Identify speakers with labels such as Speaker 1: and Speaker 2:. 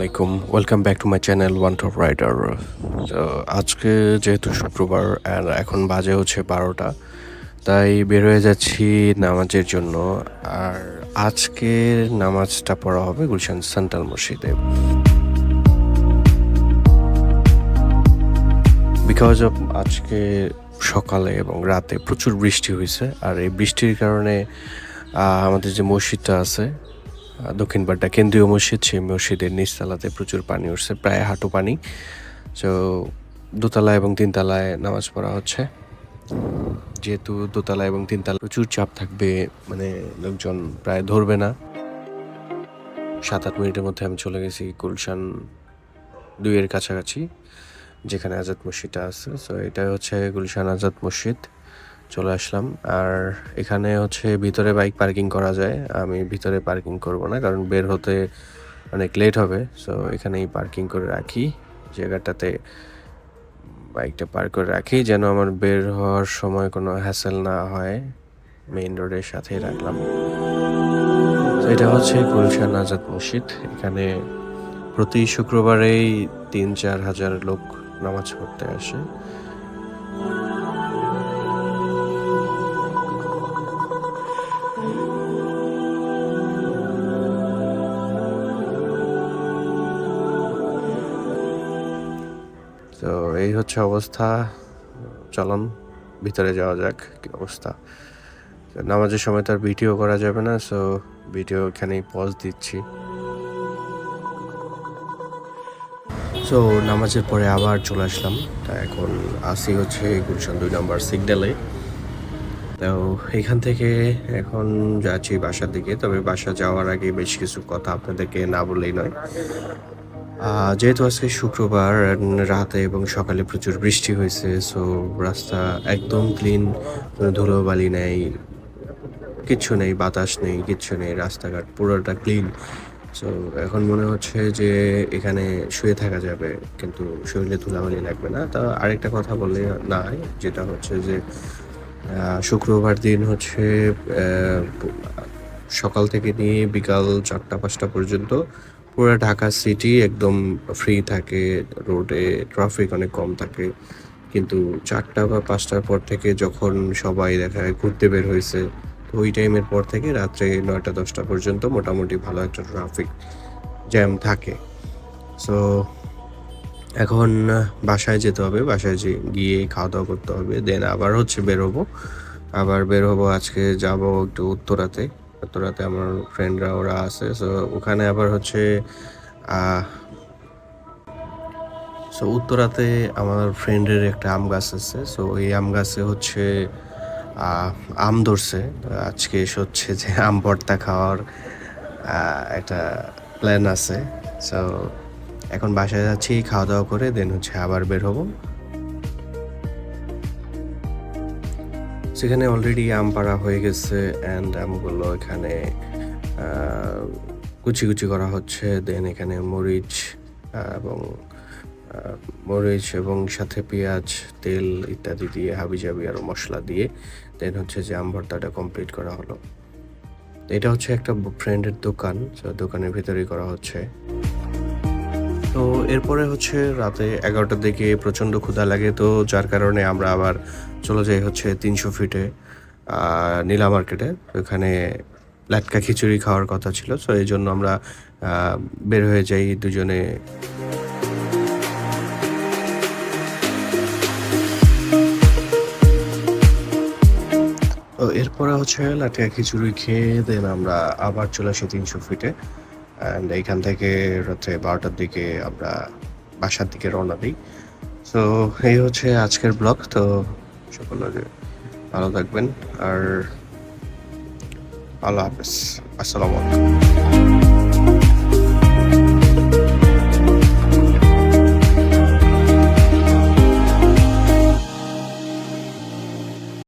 Speaker 1: আলাইকুম, welcome back to my channel one top rider. তো আজকে যেহেতু শুক্রবার আর এখন বাজে হচ্ছে 12টা, তাই বের হয়ে যাচ্ছি নামাজের জন্য। আর আজকে নামাজটা পড়া হবে গুলশান সেন্ট্রাল মসজিদে। বিকজ অফ আজকে সকালে এবং রাতে প্রচুর বৃষ্টি হয়েছে, আর এই বৃষ্টির কারণে আমাদের যে মসজিদটা আছে দক্ষিণ পাড়টা কেন্দ্রীয় মসজিদ, সেই মসজিদের নিচতলাতে প্রচুর পানি উঠছে, প্রায় হাঁটু পানি। তো দোতলা এবং তিনতলায় নামাজ পড়া হচ্ছে। যেহেতু দোতলা এবং তিনতলা প্রচুর চাপ থাকবে, মানে লোকজন প্রায় ধরবে না। 7-8 মিনিটের মধ্যে আমি চলে গেছি গুলশান 2-এর কাছাকাছি, যেখানে আজাদ মসজিদটা আছে। সো এটা হচ্ছে গুলশান আজাদ মসজিদ, চলে আসলাম। আর এখানে হচ্ছে ভিতরে বাইক পার্কিং করা যায়। আমি ভিতরে পার্কিং করব না, কারণ বের হতে অনেক লেট হবে। সো এখানেই পার্কিং করে রাখি, জায়গাটাতে বাইকটা পার্ক করে রাখি যেন আমার বের হওয়ার সময় কোনো হ্যাসেল না হয়। মেইন রোডের সাথেই রাখলাম। তো এটা হচ্ছে গুলশান আজাদ মসজিদ। এখানে প্রতি শুক্রবারেই 3-4 হাজার লোক নামাজ পড়তে আসে। তো এই হচ্ছে অবস্থা। চলুন ভিতরে যাওয়া যাক কি অবস্থা। নামাজের সময় তো আর ভিডিও করা যাবে না, সো ভিডিও এখানেই পজ দিচ্ছি। সো নামাজের পরে আবার চলে আসলাম। তা এখন আসি হচ্ছে গুলশান 2 নম্বর সিগন্যালে। তো এখান থেকে এখন যাচ্ছি বাসার দিকে। তবে বাসা যাওয়ার আগে বেশ কিছু কথা আপনাদেরকে না বললেই নয়। যেহেতু আজকে শুক্রবার, রাতে এবং সকালে প্রচুর বৃষ্টি হয়েছে, সো রাস্তা একদম ক্লিন, কোনো ধুলোবালি নেই, কিচ্ছু নেই, বাতাস নেই, কিচ্ছু নেই, রাস্তাঘাট পুরোটা ক্লিন। সো এখন মনে হচ্ছে যে এখানে শুয়ে থাকা যাবে, কিন্তু শরীরে ধুলাবালি লাগবে না। তা আরেকটা কথা বললে না হয়, যেটা হচ্ছে যে শুক্রবার দিন হচ্ছে সকাল থেকে নিয়ে বিকাল 4টা-5টা পর্যন্ত পুরো ঢাকা সিটি একদম ফ্রি থাকে, রোডে ট্রাফিক অনেক কম থাকে। কিন্তু 4টা বা 5টার পর থেকে যখন সবাই দেখা যায় ঘুরতে বের হয়েছে, তো ওই টাইমের পর থেকে রাত্রে 9টা-10টা পর্যন্ত মোটামুটি ভালো একটা ট্রাফিক জ্যাম থাকে। সো এখন বাসায় যেতে হবে, বাসায় গিয়ে খাওয়া দাওয়া করতে হবে, দেন আবার হচ্ছে বের হবো। আজকে যাব একটু উত্তরাতে। উত্তরাতে আমার ফ্রেন্ডরা ওরা আছে, সো ওখানে আবার হচ্ছে উত্তরাতে আমার ফ্রেন্ডের একটা আম গাছ আছে। সো এই আম গাছে হচ্ছে আম ধরছে। আজকে হচ্ছে যে আম ভর্তা খাওয়ার একটা প্ল্যান আছে। সো এখন বাসায় যাচ্ছি, খাওয়া দাওয়া করে দেন হচ্ছে আবার বের হবো। সেখানে অলরেডি আম পাড়া হয়ে গেছে, অ্যান্ড আমগুলো এখানে কুচি কুচি করা হচ্ছে। দেন এখানে মরিচ এবং সাথে পেঁয়াজ, তেল ইত্যাদি দিয়ে হাবিজাবি আরও মশলা দিয়ে দেন হচ্ছে যে আম ভর্তাটা কমপ্লিট করা হলো। এটা হচ্ছে একটা ফ্রেন্ডের দোকান, দোকানের ভিতরেই করা হচ্ছে। তো এরপরে হচ্ছে রাতে 11টার দিকে প্রচণ্ড ক্ষুধা লাগে, তো যার কারণে আমরা আবার চলে যাই হচ্ছে 300 ফিটে নীলা মার্কেটে। ওখানে লাটকা খিচুড়ি খাওয়ার কথা ছিল, সো এই জন্য আমরা বের হয়ে যাই দুজনে। তো এরপরে হচ্ছে লাটকা খিচুড়ি খেয়ে দেন আমরা আবার চলে আসি 300 ফিটে, অ্যান্ড এইখান থেকে রাত্রে 12টার দিকে আমরা বাসার দিকে রওনা দিই। সো এই হচ্ছে আজকের ব্লগ। তো সকলে ভালো থাকবেন, আর আল্লাহ হাফেজ, আসসালামু আলাইকুম।